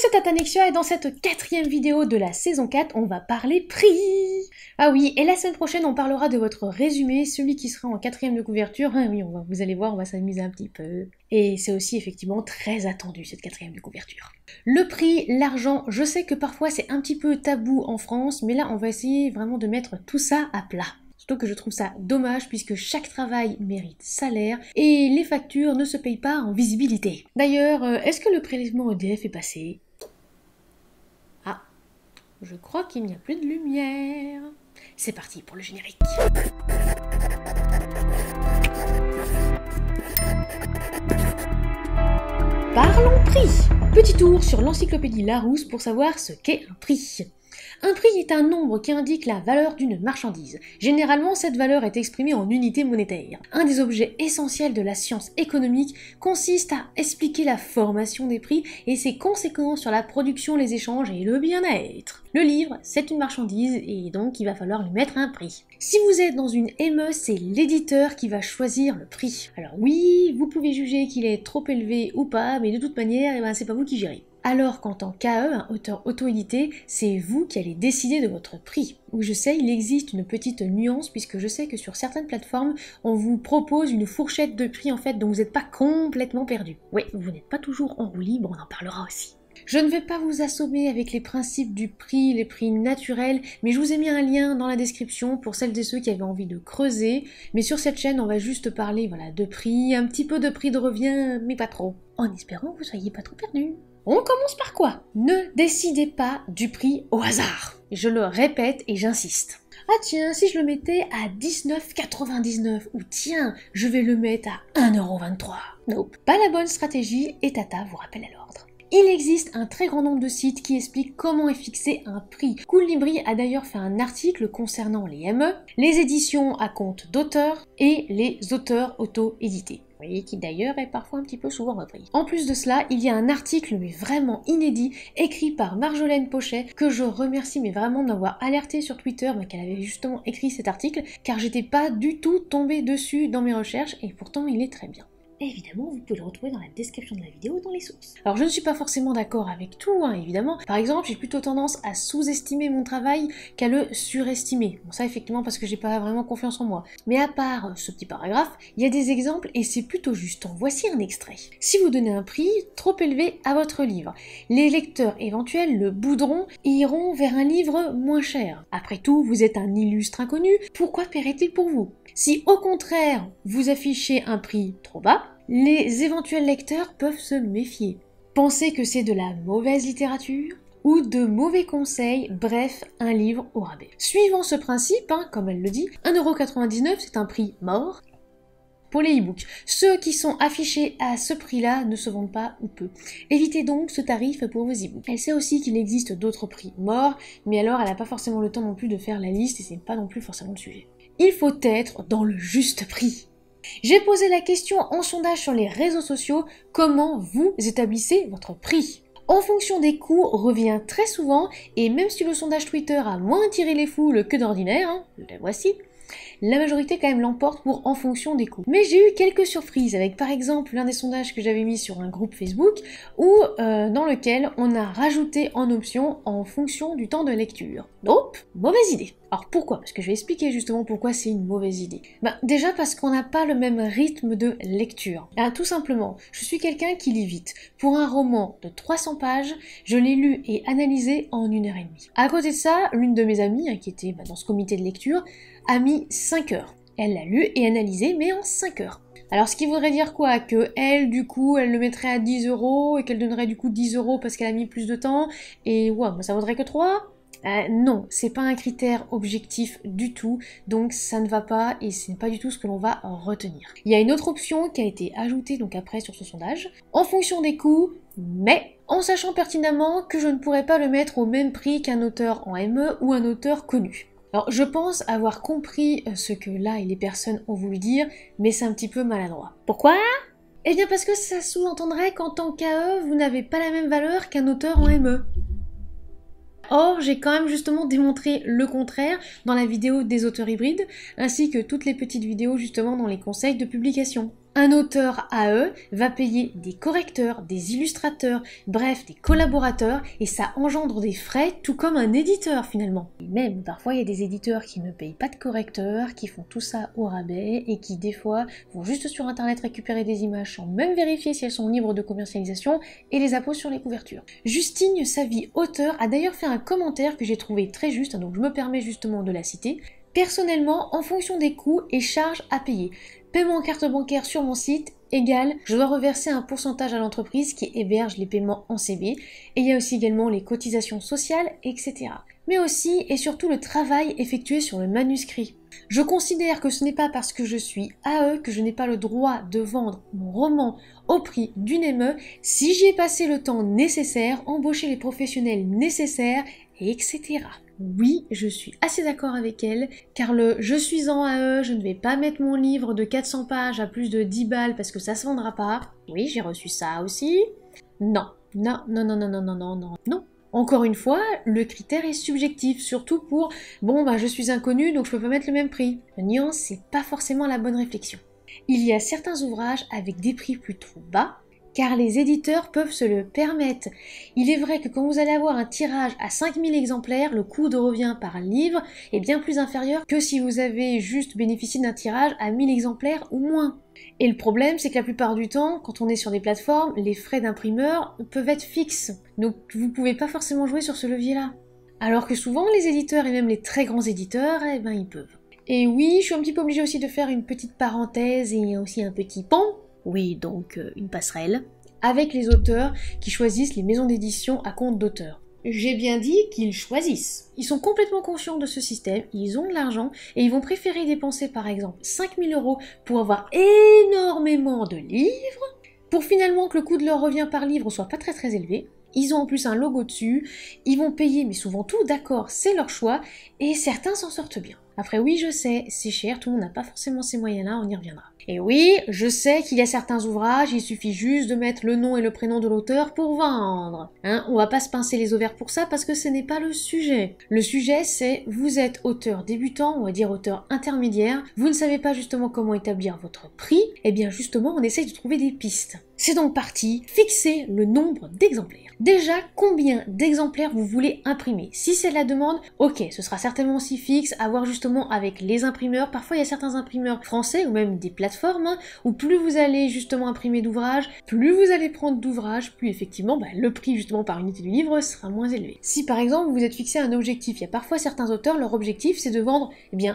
c'est Tatanexia et dans cette 4e vidéo de la saison 4, on va parler prix. Ah oui, et la semaine prochaine, on parlera de votre résumé, celui qui sera en 4e de couverture. Ah oui, vous allez voir, on va s'amuser un petit peu. Et c'est aussi effectivement très attendu, cette 4e de couverture. Le prix, l'argent, je sais que parfois c'est un petit peu tabou en France, mais là on va essayer vraiment de mettre tout ça à plat. Surtout que je trouve ça dommage puisque chaque travail mérite salaire et les factures ne se payent pas en visibilité. D'ailleurs, est-ce que le prélèvement EDF est passé ? Ah, je crois qu'il n'y a plus de lumière. C'est parti pour le générique. Parlons prix. Petit tour sur l'encyclopédie Larousse pour savoir ce qu'est un prix. Un prix est un nombre qui indique la valeur d'une marchandise. Généralement, cette valeur est exprimée en unités monétaires. Un des objets essentiels de la science économique consiste à expliquer la formation des prix et ses conséquences sur la production, les échanges et le bien-être. Le livre, c'est une marchandise et donc il va falloir lui mettre un prix. Si vous êtes dans une ME, c'est l'éditeur qui va choisir le prix. Alors oui, vous pouvez juger qu'il est trop élevé ou pas, mais de toute manière, c'est pas vous qui gérez. Alors qu'en tant qu'AE, un auteur auto-édité, c'est vous qui allez décider de votre prix. Oui, je sais, il existe une petite nuance puisque je sais que sur certaines plateformes, on vous propose une fourchette de prix en fait, donc vous n'êtes pas complètement perdu. Oui, vous n'êtes pas toujours en roue libre, on en parlera aussi. Je ne vais pas vous assommer avec les principes du prix, les prix naturels, mais je vous ai mis un lien dans la description pour celles et ceux qui avaient envie de creuser. Mais sur cette chaîne, on va juste parler de prix, un petit peu de prix de revient, mais pas trop. En espérant que vous soyez pas trop perdus. On commence par quoi? Ne décidez pas du prix au hasard. Je le répète et j'insiste. Ah tiens, si je le mettais à 19,99 ou tiens, je vais le mettre à 1,23 €. Nope. Pas la bonne stratégie et Tata vous rappelle à l'ordre. Il existe un très grand nombre de sites qui expliquent comment est fixé un prix. Coolibri a d'ailleurs fait un article concernant les ME, les éditions à compte d'auteur et les auteurs auto-édités. Vous voyez, qui d'ailleurs est parfois un petit peu souvent repris. En plus de cela, il y a un article mais vraiment inédit, écrit par Marjolaine Pochet, que je remercie mais vraiment d'avoir alerté sur Twitter qu'elle avait justement écrit cet article, car j'étais pas du tout tombée dessus dans mes recherches, et pourtant il est très bien. Évidemment, vous pouvez le retrouver dans la description de la vidéo dans les sources. Alors je ne suis pas forcément d'accord avec tout, évidemment. Par exemple, j'ai plutôt tendance à sous-estimer mon travail qu'à le surestimer. Bon ça effectivement parce que j'ai pas vraiment confiance en moi. Mais à part ce petit paragraphe, il y a des exemples et c'est plutôt juste. Voici un extrait. Si vous donnez un prix trop élevé à votre livre, les lecteurs éventuels le bouderont et iront vers un livre moins cher. Après tout, vous êtes un illustre inconnu, pourquoi paierait-il pour vous? Si au contraire, vous affichez un prix trop bas, les éventuels lecteurs peuvent se méfier. Pensez que c'est de la mauvaise littérature ou de mauvais conseils, bref, un livre au rabais. Suivant ce principe, comme elle le dit, 1,99 € c'est un prix mort pour les e-books. Ceux qui sont affichés à ce prix-là ne se vendent pas ou peu. Évitez donc ce tarif pour vos e-books. Elle sait aussi qu'il existe d'autres prix morts, mais alors elle n'a pas forcément le temps non plus de faire la liste et c'est pas non plus forcément le sujet. Il faut être dans le juste prix. J'ai posé la question en sondage sur les réseaux sociaux, comment vous établissez votre prix? En fonction des coûts revient très souvent, et même si le sondage Twitter a moins tiré les foules que d'ordinaire, la voici, la majorité quand même l'emporte pour en fonction des coûts. Mais j'ai eu quelques surprises avec par exemple l'un des sondages que j'avais mis sur un groupe Facebook où dans lequel on a rajouté en option en fonction du temps de lecture. Donc, mauvaise idée. Alors pourquoi? Parce que je vais expliquer justement pourquoi c'est une mauvaise idée. Déjà parce qu'on n'a pas le même rythme de lecture. Tout simplement, je suis quelqu'un qui lit vite. Pour un roman de 300 pages, je l'ai lu et analysé en 1h30. À côté de ça, l'une de mes amies, qui était dans ce comité de lecture, a mis 5 heures. Elle l'a lu et analysé, mais en 5 heures. Alors ce qui voudrait dire quoi? Que elle, du coup, elle le mettrait à 10 € et qu'elle donnerait du coup 10 € parce qu'elle a mis plus de temps, et ça vaudrait que 3? Non, c'est pas un critère objectif du tout, donc ça ne va pas et ce n'est pas du tout ce que l'on va retenir. Il y a une autre option qui a été ajoutée donc après sur ce sondage, en fonction des coûts, mais en sachant pertinemment que je ne pourrais pas le mettre au même prix qu'un auteur en ME ou un auteur connu. Alors je pense avoir compris ce que là et les personnes ont voulu dire, mais c'est un petit peu maladroit. Pourquoi? Eh bien parce que ça sous-entendrait qu'en tant qu'AE, vous n'avez pas la même valeur qu'un auteur en ME. Or, j'ai quand même justement démontré le contraire dans la vidéo des auteurs hybrides, ainsi que toutes les petites vidéos justement dans les conseils de publication. Un auteur AE va payer des correcteurs, des illustrateurs, bref, des collaborateurs, et ça engendre des frais, tout comme un éditeur finalement. Et même, parfois, il y a des éditeurs qui ne payent pas de correcteurs, qui font tout ça au rabais, et qui, des fois, vont juste sur internet récupérer des images sans même vérifier si elles sont libres de commercialisation, et les apposent sur les couvertures. Justine Savy, auteur, a d'ailleurs fait un commentaire que j'ai trouvé très juste, donc je me permets justement de la citer. Personnellement, en fonction des coûts et charges à payer, paiement en carte bancaire sur mon site égale, je dois reverser un pourcentage à l'entreprise qui héberge les paiements en CB, et il y a aussi également les cotisations sociales, etc. Mais aussi et surtout le travail effectué sur le manuscrit. Je considère que ce n'est pas parce que je suis AE que je n'ai pas le droit de vendre mon roman au prix d'une ME si j'y ai passé le temps nécessaire, embauché les professionnels nécessaires, etc. Oui, je suis assez d'accord avec elle, car le « je suis en AE, je ne vais pas mettre mon livre de 400 pages à plus de 10 balles parce que ça se vendra pas », oui, j'ai reçu ça aussi. Non, non, non, non, non, non, non, non, non, non. Encore une fois, le critère est subjectif, surtout pour « bon, bah je suis inconnu, donc je peux pas mettre le même prix ». La nuance, c'est pas forcément la bonne réflexion. Il y a certains ouvrages avec des prix plutôt bas, car les éditeurs peuvent se le permettre. Il est vrai que quand vous allez avoir un tirage à 5000 exemplaires, le coût de revient par livre est bien plus inférieur que si vous avez juste bénéficié d'un tirage à 1000 exemplaires ou moins. Et le problème, c'est que la plupart du temps, quand on est sur des plateformes, les frais d'imprimeur peuvent être fixes. Donc vous pouvez pas forcément jouer sur ce levier-là. Alors que souvent, les éditeurs et même les très grands éditeurs, eh ben ils peuvent. Et oui, je suis un petit peu obligée aussi de faire une petite parenthèse et aussi un petit pont. Oui, donc une passerelle, avec les auteurs qui choisissent les maisons d'édition à compte d'auteur. J'ai bien dit qu'ils choisissent. Ils sont complètement conscients de ce système, ils ont de l'argent et ils vont préférer dépenser par exemple 5000 € pour avoir énormément de livres, pour finalement que le coût de leur revient par livre soit pas très élevé. Ils ont en plus un logo dessus, ils vont payer mais souvent tout, d'accord, c'est leur choix, et certains s'en sortent bien. Après oui, je sais, c'est cher, tout le monde n'a pas forcément ces moyens-là, on y reviendra. Et oui, je sais qu'il y a certains ouvrages, il suffit juste de mettre le nom et le prénom de l'auteur pour vendre. Hein, on va pas se pincer les ovaires pour ça parce que ce n'est pas le sujet. Le sujet c'est, vous êtes auteur débutant, on va dire auteur intermédiaire, vous ne savez pas justement comment établir votre prix, et bien justement on essaye de trouver des pistes. C'est donc parti, fixez le nombre d'exemplaires. Déjà, combien d'exemplaires vous voulez imprimer? Si c'est la demande, ok, ce sera certainement aussi fixe, à voir justement avec les imprimeurs. Parfois, il y a certains imprimeurs français ou même des plateformes où plus vous allez justement imprimer d'ouvrages, plus vous allez prendre d'ouvrages, plus effectivement, le prix justement par unité du livre sera moins élevé. Si par exemple, vous êtes fixé un objectif, il y a parfois certains auteurs, leur objectif c'est de vendre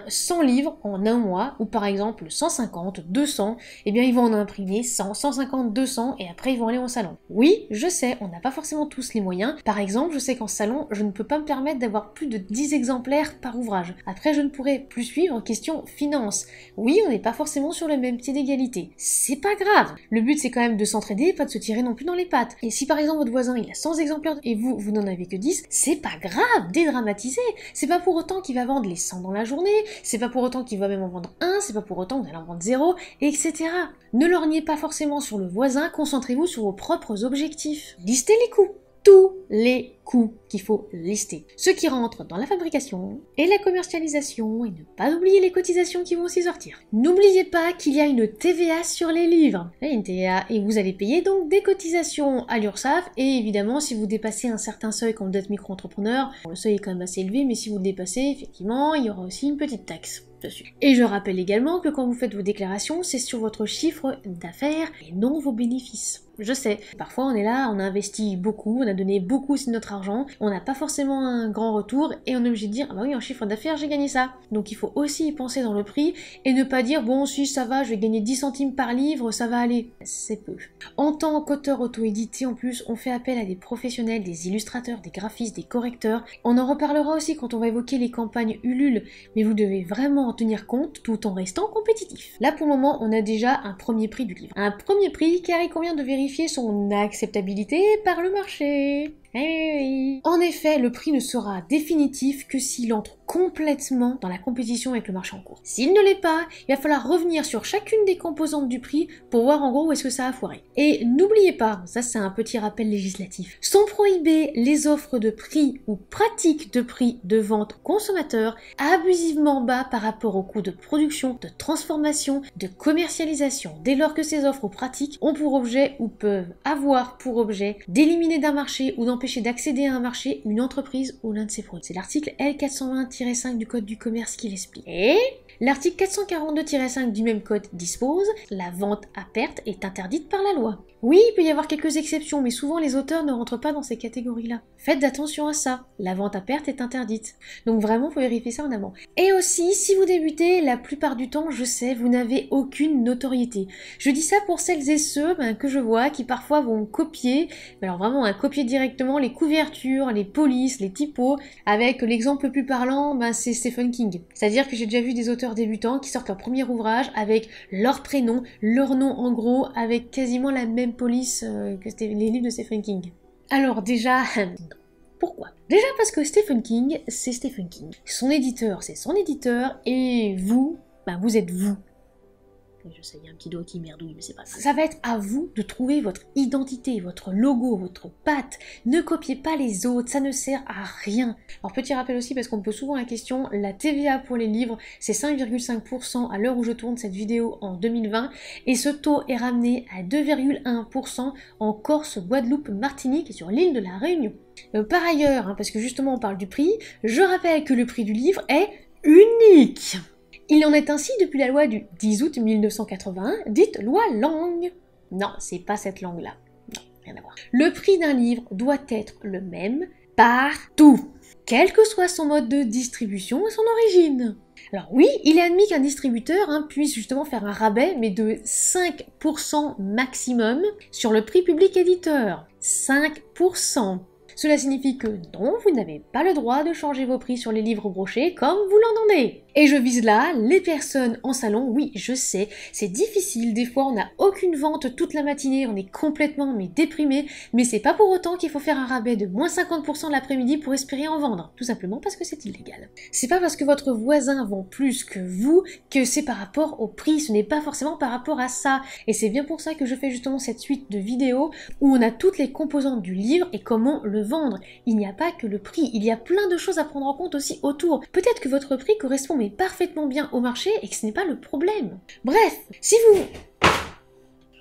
100 livres en un mois, ou par exemple 150, 200, ils vont en imprimer 100, 150, 200, et après ils vont aller en salon. Oui, je sais, on n'a pas forcément tous les moyens. Par exemple, je sais qu'en salon, je ne peux pas me permettre d'avoir plus de 10 exemplaires par ouvrage. Après, je ne pourrais plus suivre question finance. Oui, on n'est pas forcément sur le même pied d'égalité. C'est pas grave. Le but, c'est quand même de s'entraider, pas de se tirer non plus dans les pattes. Et si par exemple, votre voisin, il a 100 exemplaires et vous n'en avez que 10, c'est pas grave, dédramatisez. C'est pas pour autant qu'il va vendre les 100 dans la journée, c'est pas pour autant qu'il va même en vendre un, c'est pas pour autant que vous allez en vendre 0, etc. Ne lorgnez pas forcément sur le voisin, concentrez-vous sur vos propres objectifs. Listez les coûts. Tous les coûts qu'il faut lister. Ceux qui rentrent dans la fabrication et la commercialisation, et ne pas oublier les cotisations qui vont aussi sortir. N'oubliez pas qu'il y a une TVA sur les livres. Une TVA, et vous allez payer donc des cotisations à l'URSSAF, et évidemment si vous dépassez un certain seuil quand vous êtes micro-entrepreneur, le seuil est quand même assez élevé, mais si vous le dépassez, effectivement, il y aura aussi une petite taxe dessus. Et je rappelle également que quand vous faites vos déclarations, c'est sur votre chiffre d'affaires et non vos bénéfices. Je sais, parfois on est là, on a investi beaucoup, on a donné beaucoup de notre argent, on n'a pas forcément un grand retour et on est obligé de dire « Ah bah oui, en chiffre d'affaires, j'ai gagné ça ». Donc il faut aussi y penser dans le prix et ne pas dire « Bon, si ça va, je vais gagner 10 centimes par livre, ça va aller ». C'est peu. En tant qu'auteur auto-édité, en plus, on fait appel à des professionnels, des illustrateurs, des graphistes, des correcteurs. On en reparlera aussi quand on va évoquer les campagnes Ulule, mais vous devez vraiment en tenir compte tout en restant compétitif. Là, pour le moment, on a déjà un premier prix du livre. Un premier prix car il convient de vérifier vérifier son acceptabilité par le marché. Eh oui. En effet, le prix ne sera définitif que s'il entre complètement dans la compétition avec le marché en cours. S'il ne l'est pas, il va falloir revenir sur chacune des composantes du prix pour voir en gros où est-ce que ça a foiré. Et n'oubliez pas, ça c'est un petit rappel législatif, sont prohibées les offres de prix ou pratiques de prix de vente consommateur abusivement bas par rapport aux coûts de production, de transformation, de commercialisation, dès lors que ces offres ou pratiques ont pour objet ou peuvent avoir pour objet d'éliminer d'un marché ou d'empêcher d'accéder à un marché, une entreprise ou l'un de ses produits. C'est l'article L420-5 du Code du commerce qui l'explique. Et l'article 442-5 du même code dispose « La vente à perte est interdite par la loi ». Oui, il peut y avoir quelques exceptions, mais souvent les auteurs ne rentrent pas dans ces catégories-là. Faites attention à ça, la vente à perte est interdite. Donc vraiment, il faut vérifier ça en amont. Et aussi, si vous débutez, la plupart du temps, je sais, vous n'avez aucune notoriété. Je dis ça pour celles et ceux que je vois qui parfois vont copier, mais alors vraiment, copier directement les couvertures, les polices, les typos. Avec l'exemple le plus parlant, c'est Stephen King. C'est-à-dire que j'ai déjà vu des auteurs débutants qui sortent leur premier ouvrage avec leur prénom, leur nom en gros, avec quasiment la même police que les livres de Stephen King. Alors déjà, pourquoi? Déjà parce que Stephen King, c'est Stephen King. Son éditeur, c'est son éditeur, et vous, vous êtes vous. Je sais, il y a un petit doigt qui merdouille, mais c'est pas grave. Ça va être à vous de trouver votre identité, votre logo, votre patte. Ne copiez pas les autres, ça ne sert à rien. Alors petit rappel aussi, parce qu'on me pose souvent la question, la TVA pour les livres, c'est 5,5% à l'heure où je tourne cette vidéo en 2020, et ce taux est ramené à 2,1% en Corse, Guadeloupe, Martinique et sur l'île de la Réunion. Par ailleurs, parce que justement on parle du prix, je rappelle que le prix du livre est unique. Il en est ainsi depuis la loi du 10 août 1981, dite loi Lang. Non, c'est pas cette langue-là. Non, rien à voir. Le prix d'un livre doit être le même partout, quel que soit son mode de distribution et son origine. Alors oui, il est admis qu'un distributeur puisse justement faire un rabais, mais de 5% maximum sur le prix public éditeur. 5%. Cela signifie que non, vous n'avez pas le droit de changer vos prix sur les livres brochés comme vous l'entendez. Et je vise là les personnes en salon, oui, je sais, c'est difficile, des fois on n'a aucune vente toute la matinée, on est complètement déprimé, mais c'est pas pour autant qu'il faut faire un rabais de moins 50% l'après-midi pour espérer en vendre, tout simplement parce que c'est illégal. C'est pas parce que votre voisin vend plus que vous que c'est par rapport au prix, ce n'est pas forcément par rapport à ça. Et c'est bien pour ça que je fais justement cette suite de vidéos où on a toutes les composantes du livre et comment le vendre. Il n'y a pas que le prix, il y a plein de choses à prendre en compte aussi autour. Peut-être que votre prix correspond parfaitement bien au marché et que ce n'est pas le problème. Bref, si vous...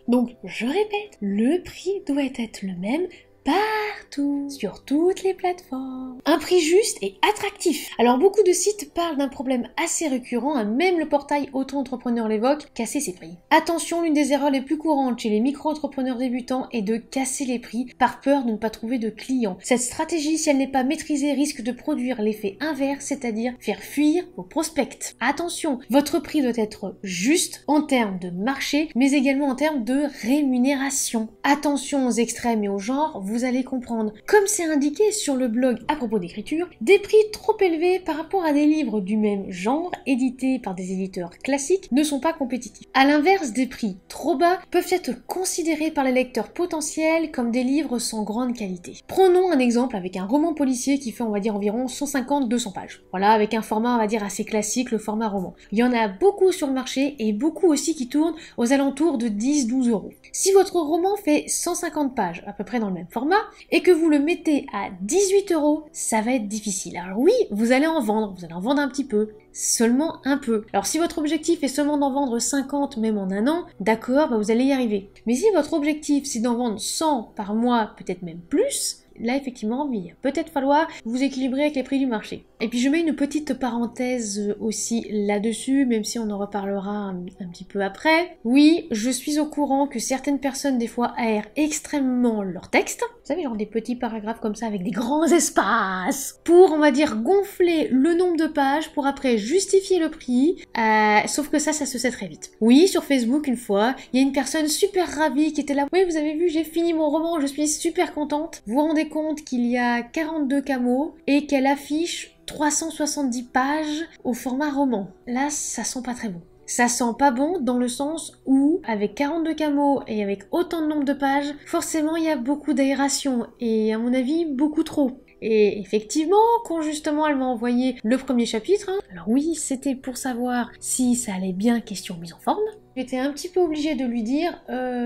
Donc, je répète, le prix doit être le même partout, sur toutes les plateformes. Un prix juste et attractif. Alors beaucoup de sites parlent d'un problème assez récurrent, même le portail Auto-entrepreneur l'évoque, casser ses prix. Attention, l'une des erreurs les plus courantes chez les micro-entrepreneurs débutants est de casser les prix par peur de ne pas trouver de clients. Cette stratégie, si elle n'est pas maîtrisée, risque de produire l'effet inverse, c'est-à-dire faire fuir vos prospects. Attention, votre prix doit être juste en termes de marché, mais également en termes de rémunération. Attention aux extrêmes et aux genres, vous allez comprendre. Comme c'est indiqué sur le blog à propos d'écriture, des prix trop élevés par rapport à des livres du même genre, édités par des éditeurs classiques, ne sont pas compétitifs. À l'inverse, des prix trop bas peuvent être considérés par les lecteurs potentiels comme des livres sans grande qualité. Prenons un exemple avec un roman policier qui fait, on va dire, environ 150-200 pages. Voilà, avec un format, on va dire, assez classique, le format roman. Il y en a beaucoup sur le marché et beaucoup aussi qui tournent aux alentours de 10-12 euros. Si votre roman fait 150 pages, à peu près dans le même format, et que vous le mettez à 18 euros, ça va être difficile. Alors oui, vous allez en vendre un petit peu, seulement un peu. Alors si votre objectif est seulement d'en vendre 50 même en un an, d'accord, vous allez y arriver. Mais si votre objectif c'est d'en vendre 100 par mois, peut-être même plus, là effectivement, il va peut-être falloir vous équilibrer avec les prix du marché. Et puis je mets une petite parenthèse aussi là-dessus, même si on en reparlera un petit peu après. Oui, je suis au courant que certaines personnes des fois aèrent extrêmement leur texte. Vous savez, genre des petits paragraphes comme ça avec des grands espaces pour, on va dire, gonfler le nombre de pages pour après justifier le prix. Sauf que ça se sait très vite. Oui, sur Facebook, une fois, il y a une personne super ravie qui était là. Oui, vous avez vu, j'ai fini mon roman, je suis super contente. Vous vous rendez compte qu'il y a 42 camos et qu'elle affiche 370 pages au format roman. Là, ça sent pas très bon. Ça sent pas bon dans le sens où, avec 42 camos et avec autant de nombre de pages, forcément il y a beaucoup d'aération et à mon avis beaucoup trop. Et effectivement, quand justement elle m'a envoyé le premier chapitre, alors oui, c'était pour savoir si ça allait bien, question mise en forme. J'étais un petit peu obligée de lui dire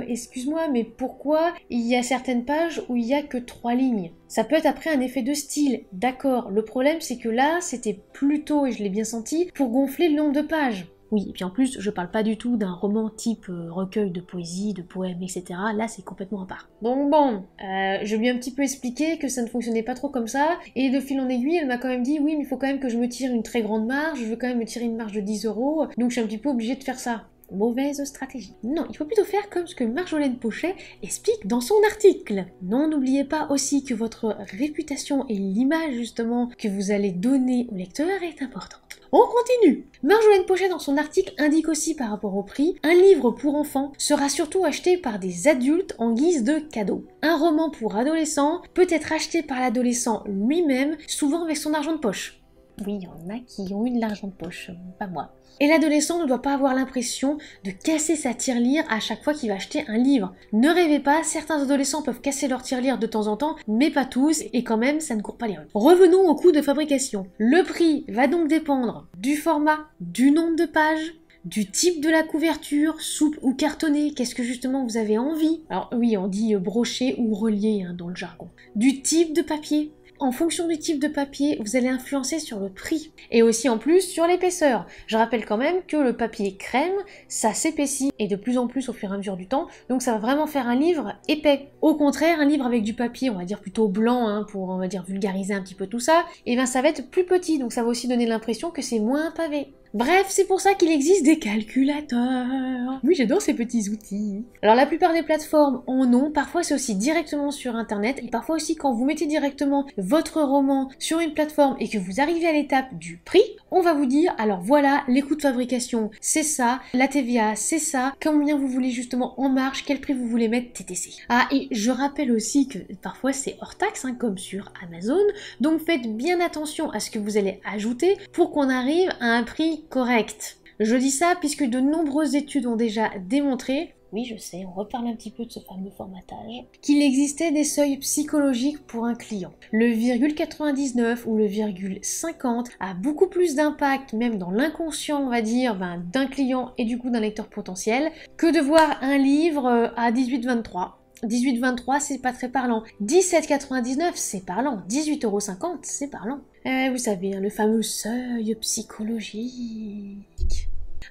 excuse-moi, mais pourquoi il y a certaines pages où il y a que 3 lignes? Ça peut être après un effet de style, d'accord. Le problème c'est que là, c'était plutôt, et je l'ai bien senti, pour gonfler le nombre de pages. Oui, et puis en plus, je parle pas du tout d'un roman type recueil de poésie, de poèmes, etc. Là, c'est complètement à part. Donc bon, je lui ai un petit peu expliqué que ça ne fonctionnait pas trop comme ça, et de fil en aiguille, elle m'a quand même dit, oui, mais il faut quand même que je me tire une très grande marge, je veux quand même me tirer une marge de 10 €, donc je suis un petit peu obligée de faire ça. Mauvaise stratégie. Non, il faut plutôt faire comme ce que Marjolaine Pochet explique dans son article. Non, n'oubliez pas aussi que votre réputation et l'image justement que vous allez donner au lecteur est importante. On continue. Marjolaine Pochet dans son article indique aussi par rapport au prix, un livre pour enfants sera surtout acheté par des adultes en guise de cadeau. Un roman pour adolescents peut être acheté par l'adolescent lui-même, souvent avec son argent de poche. Oui, il y en a qui ont eu de l'argent de poche, pas moi. Et l'adolescent ne doit pas avoir l'impression de casser sa tirelire à chaque fois qu'il va acheter un livre. Ne rêvez pas, certains adolescents peuvent casser leur tirelire de temps en temps, mais pas tous, et quand même, ça ne court pas les rues. Revenons au coût de fabrication. Le prix va donc dépendre du format, du nombre de pages, du type de la couverture, souple ou cartonnée, qu'est-ce que justement vous avez envie. Alors oui, on dit broché ou relié dans le jargon. Du type de papier. En fonction du type de papier, vous allez influencer sur le prix et aussi en plus sur l'épaisseur. Je rappelle quand même que le papier crème, ça s'épaissit et de plus en plus au fur et à mesure du temps, donc ça va vraiment faire un livre épais. Au contraire, un livre avec du papier, on va dire plutôt blanc, pour on va dire vulgariser un petit peu tout ça, et bien ça va être plus petit, donc ça va aussi donner l'impression que c'est moins pavé. Bref, c'est pour ça qu'il existe des calculateurs. Oui, j'adore ces petits outils. Alors la plupart des plateformes en ont, parfois c'est aussi directement sur internet, et parfois aussi quand vous mettez directement votre roman sur une plateforme et que vous arrivez à l'étape du prix, on va vous dire, alors voilà, les coûts de fabrication, c'est ça, la TVA, c'est ça, combien vous voulez justement en marge, quel prix vous voulez mettre, TTC. Ah, et je rappelle aussi que parfois c'est hors taxe, comme sur Amazon, donc faites bien attention à ce que vous allez ajouter pour qu'on arrive à un prix correct. Je dis ça puisque de nombreuses études ont déjà démontré, oui je sais, on reparle un petit peu de ce fameux formatage, qu'il existait des seuils psychologiques pour un client. Le ,99 ou le ,50 a beaucoup plus d'impact, même dans l'inconscient on va dire, d'un client et du coup d'un lecteur potentiel, que de voir un livre à 18,23. 18,23 c'est pas très parlant. 17,99 c'est parlant. 18,50 c'est parlant. Vous savez, le fameux seuil psychologique.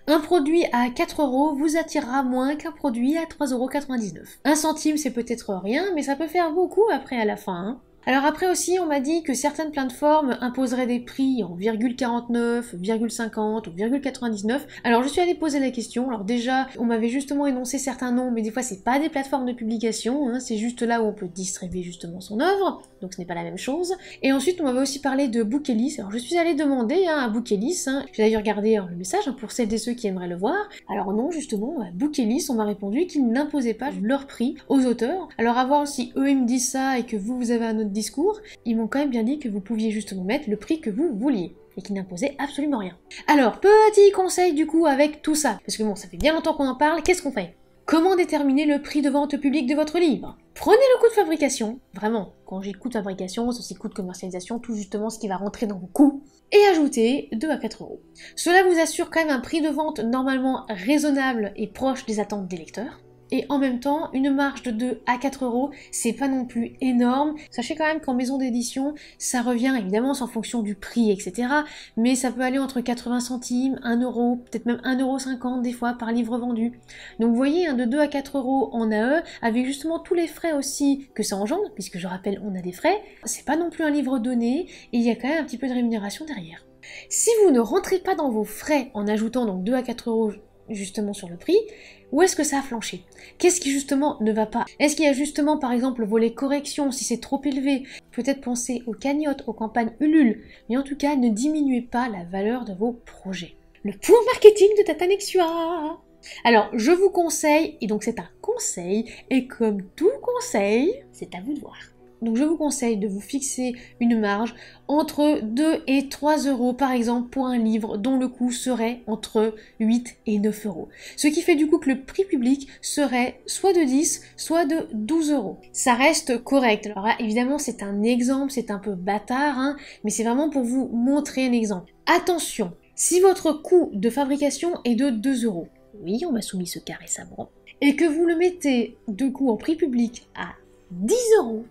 Un produit à 4 € vous attirera moins qu'un produit à 3,99 €. Un centime c'est peut-être rien, mais ça peut faire beaucoup après à la fin. Alors après aussi, on m'a dit que certaines plateformes imposeraient des prix en ,49, ,50 ou ,99. Alors je suis allée poser la question. Alors déjà, on m'avait justement énoncé certains noms, mais des fois c'est pas des plateformes de publication, c'est juste là où on peut distribuer justement son œuvre, donc ce n'est pas la même chose. Et ensuite, on m'avait aussi parlé de Bookelist. Alors je suis allée demander à Bookelist, j'ai d'ailleurs gardé le message pour celles et ceux qui aimeraient le voir. Alors non, justement, Bookelist, on m'a répondu qu'ils n'imposaient pas leur prix aux auteurs. Alors à voir si eux ils me disent ça et que vous avez un autre discours, ils m'ont quand même bien dit que vous pouviez justement mettre le prix que vous vouliez et qui n'imposait absolument rien. Alors, petit conseil du coup avec tout ça, parce que bon, ça fait bien longtemps qu'on en parle, qu'est-ce qu'on fait? Comment déterminer le prix de vente public de votre livre? Prenez le coût de fabrication, vraiment, quand j'ai coût de fabrication, c'est aussi coût de commercialisation, tout justement ce qui va rentrer dans vos coûts, et ajoutez 2 à 4 €. Cela vous assure quand même un prix de vente normalement raisonnable et proche des attentes des lecteurs. Et en même temps, une marge de 2 à 4 €, c'est pas non plus énorme. Sachez quand même qu'en maison d'édition, ça revient évidemment en fonction du prix, etc. Mais ça peut aller entre 80 centimes, 1 €, peut-être même 1,50 € des fois par livre vendu. Donc vous voyez, de 2 à 4 € en AE, avec justement tous les frais aussi que ça engendre, puisque je rappelle, on a des frais, c'est pas non plus un livre donné, et il y a quand même un petit peu de rémunération derrière. Si vous ne rentrez pas dans vos frais en ajoutant donc 2 à 4 € justement sur le prix, où est-ce que ça a flanché? Qu'est-ce qui justement ne va pas? Est-ce qu'il y a justement par exemple le volet correction si c'est trop élevé? Peut-être penser aux cagnottes, aux campagnes Ulule, mais en tout cas ne diminuez pas la valeur de vos projets. Le point marketing de Tatanexua. Alors je vous conseille, et donc c'est un conseil, et comme tout conseil, c'est à vous de voir. Donc je vous conseille de vous fixer une marge entre 2 et 3 euros par exemple pour un livre dont le coût serait entre 8 et 9 euros. Ce qui fait du coup que le prix public serait soit de 10, soit de 12 euros. Ça reste correct. Alors là, évidemment, c'est un exemple, c'est un peu bâtard, hein, mais c'est vraiment pour vous montrer un exemple. Attention, si votre coût de fabrication est de 2 euros, oui, on m'a soumis ce cas récemment, et que vous le mettez de coup en prix public à 10 euros,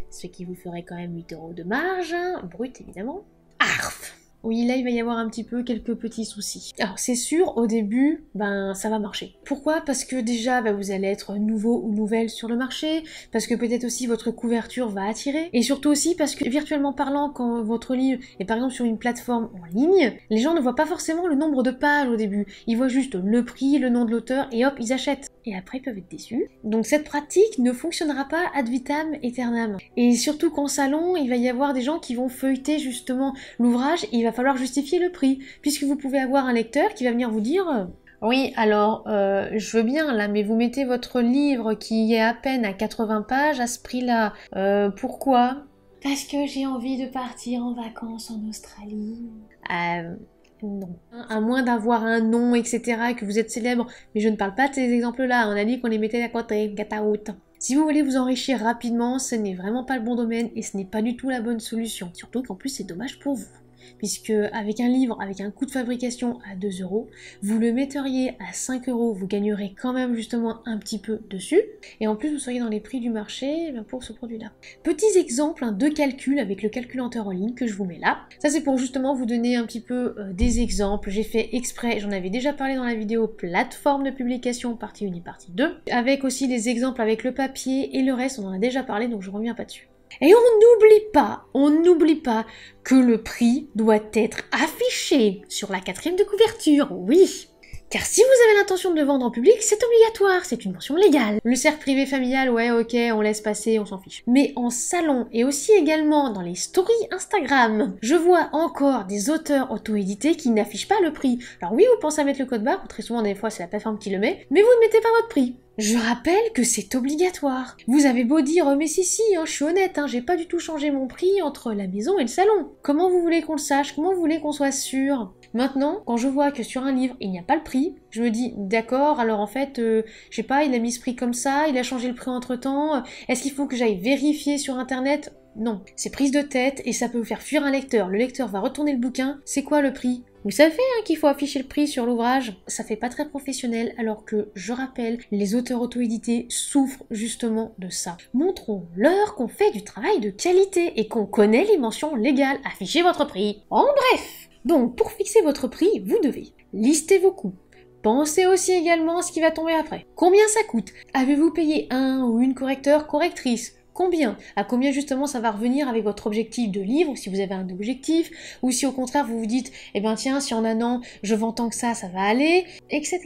ce qui vous ferait quand même 8 euros de marge, hein, brut évidemment. Arf! Oui, là, il va y avoir un petit peu quelques petits soucis. Alors, c'est sûr, au début, ça va marcher. Pourquoi? Parce que déjà, vous allez être nouveau ou nouvelle sur le marché, parce que peut-être aussi votre couverture va attirer, et surtout aussi parce que, virtuellement parlant, quand votre livre est par exemple sur une plateforme en ligne, les gens ne voient pas forcément le nombre de pages au début. Ils voient juste le prix, le nom de l'auteur, et hop, ils achètent. Et après, ils peuvent être déçus. Donc cette pratique ne fonctionnera pas ad vitam aeternam. Et surtout qu'en salon, il va y avoir des gens qui vont feuilleter justement l'ouvrage, et il va falloir justifier le prix, puisque vous pouvez avoir un lecteur qui va venir vous dire oui, alors, je veux bien là, mais vous mettez votre livre qui est à peine à 80 pages à ce prix-là. Pourquoi? Parce que j'ai envie de partir en vacances en Australie. Non. À moins d'avoir un nom, etc., et que vous êtes célèbre. Mais je ne parle pas de ces exemples-là, on a dit qu'on les mettait à côté, gataout. Si vous voulez vous enrichir rapidement, ce n'est vraiment pas le bon domaine, et ce n'est pas du tout la bonne solution. Surtout qu'en plus, c'est dommage pour vous. Puisque avec un livre, avec un coût de fabrication à 2 euros, vous le metteriez à 5 euros, vous gagnerez quand même justement un petit peu dessus, et en plus vous seriez dans les prix du marché pour ce produit-là. Petits exemples de calcul avec le calculateur en ligne que je vous mets là. Ça c'est pour justement vous donner un petit peu des exemples. J'ai fait exprès, j'en avais déjà parlé dans la vidéo plateforme de publication partie 1 et partie 2, avec aussi les exemples avec le papier et le reste on en a déjà parlé donc je reviens pas dessus. Et on n'oublie pas que le prix doit être affiché sur la 4e de couverture, oui. Car si vous avez l'intention de le vendre en public, c'est obligatoire, c'est une mention légale. Le cercle privé familial, ouais, ok, on laisse passer, on s'en fiche. Mais en salon et aussi également dans les stories Instagram, je vois encore des auteurs auto-édités qui n'affichent pas le prix. Alors oui, vous pensez à mettre le code barre, très souvent des fois c'est la plateforme qui le met, mais vous ne mettez pas votre prix. Je rappelle que c'est obligatoire. Vous avez beau dire mais si, je suis honnête, j'ai pas du tout changé mon prix entre la maison et le salon. Comment vous voulez qu'on le sache? Comment vous voulez qu'on soit sûr? Maintenant, quand je vois que sur un livre, il n'y a pas le prix, je me dis, d'accord, alors en fait, je sais pas, il a mis ce prix comme ça, il a changé le prix entre-temps, est-ce qu'il faut que j'aille vérifier sur internet? Non, c'est prise de tête et ça peut vous faire fuir un lecteur. Le lecteur va retourner le bouquin, c'est quoi le prix? Vous savez qu'il faut afficher le prix sur l'ouvrage. Ça fait pas très professionnel alors que, je rappelle, les auteurs auto-édités souffrent justement de ça. Montrons-leur qu'on fait du travail de qualité et qu'on connaît les mentions légales. Affichez votre prix. En bref, donc pour fixer votre prix, vous devez lister vos coûts. Pensez aussi également à ce qui va tomber après. Combien ça coûte? Avez-vous payé un ou une correcteur, correctrice? Combien? À combien justement ça va revenir avec votre objectif de livre, si vous avez un objectif, ou si au contraire vous vous dites, eh ben tiens, si en un an je vends tant que ça va aller, etc.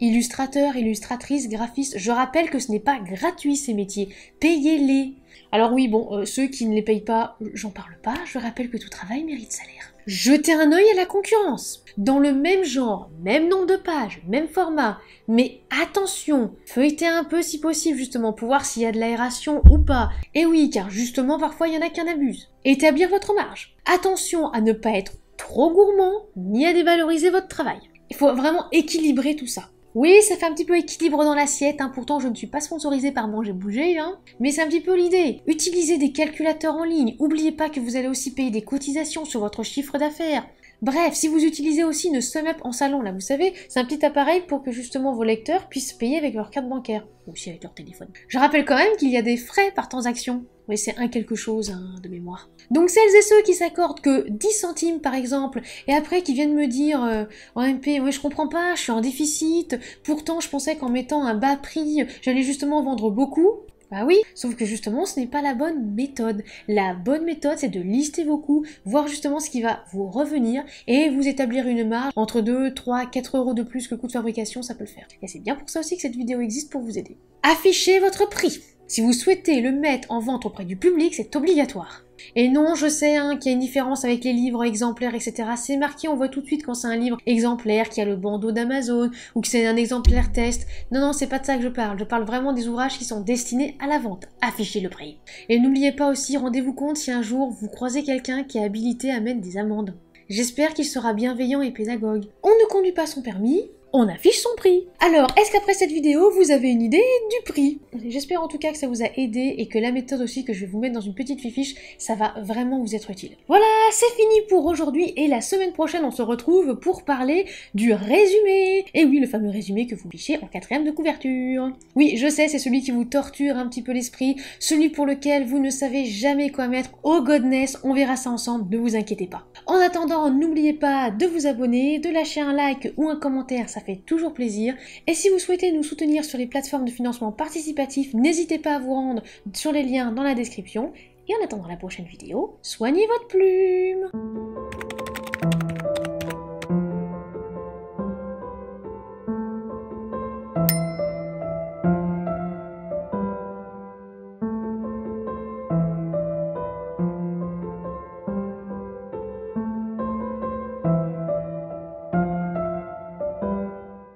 Illustrateur, illustratrice, graphiste, je rappelle que ce n'est pas gratuit ces métiers, payez-les. Alors oui, bon, ceux qui ne les payent pas, j'en parle pas, je rappelle que tout travail mérite salaire. Jetez un œil à la concurrence. Dans le même genre, même nombre de pages, même format. Mais attention, feuilletez un peu si possible justement pour voir s'il y a de l'aération ou pas. Et oui, car justement parfois il y en a qui en abusent. Établir votre marge. Attention à ne pas être trop gourmand, ni à dévaloriser votre travail. Il faut vraiment équilibrer tout ça. Oui, ça fait un petit peu équilibre dans l'assiette, pourtant je ne suis pas sponsorisée par Manger Bouger, mais c'est un petit peu l'idée. Utilisez des calculateurs en ligne, n'oubliez pas que vous allez aussi payer des cotisations sur votre chiffre d'affaires. Bref, si vous utilisez aussi une SumUp en salon, là vous savez, c'est un petit appareil pour que justement vos lecteurs puissent payer avec leur carte bancaire, ou aussi avec leur téléphone. Je rappelle quand même qu'il y a des frais par transaction. Oui, c'est un quelque chose de mémoire. Donc celles et ceux qui s'accordent que 10 centimes par exemple, et après qui viennent me dire en MP, ouais je comprends pas, je suis en déficit, pourtant je pensais qu'en mettant un bas prix, j'allais justement vendre beaucoup. Bah oui, sauf que justement ce n'est pas la bonne méthode. La bonne méthode c'est de lister vos coûts, voir justement ce qui va vous revenir et vous établir une marge entre 2, 3, 4 euros de plus que le coût de fabrication, ça peut le faire. Et c'est bien pour ça aussi que cette vidéo existe pour vous aider. Affichez votre prix. Si vous souhaitez le mettre en vente auprès du public, c'est obligatoire. Et non, je sais qu'il y a une différence avec les livres exemplaires, etc. C'est marqué, on voit tout de suite quand c'est un livre exemplaire, qui a le bandeau d'Amazon, ou que c'est un exemplaire test. Non, non, c'est pas de ça que je parle vraiment des ouvrages qui sont destinés à la vente. Affichez le prix. Et n'oubliez pas aussi, rendez-vous compte si un jour vous croisez quelqu'un qui est habilité à mettre des amendes. J'espère qu'il sera bienveillant et pédagogue. On ne conduit pas son permis, on affiche son prix. Alors, est-ce qu'après cette vidéo, vous avez une idée du prix? J'espère en tout cas que ça vous a aidé et que la méthode aussi que je vais vous mettre dans une petite fiche, ça va vraiment vous être utile. Voilà, c'est fini pour aujourd'hui et la semaine prochaine, on se retrouve pour parler du résumé. Et oui, le fameux résumé que vous fichez en 4e de couverture. Oui, je sais, c'est celui qui vous torture un petit peu l'esprit, celui pour lequel vous ne savez jamais quoi mettre. Oh godness, on verra ça ensemble, ne vous inquiétez pas. En attendant, n'oubliez pas de vous abonner, de lâcher un like ou un commentaire, ça fait toujours plaisir. Et si vous souhaitez nous soutenir sur les plateformes de financement participatif, n'hésitez pas à vous rendre sur les liens dans la description. Et en attendant la prochaine vidéo, soignez votre plume!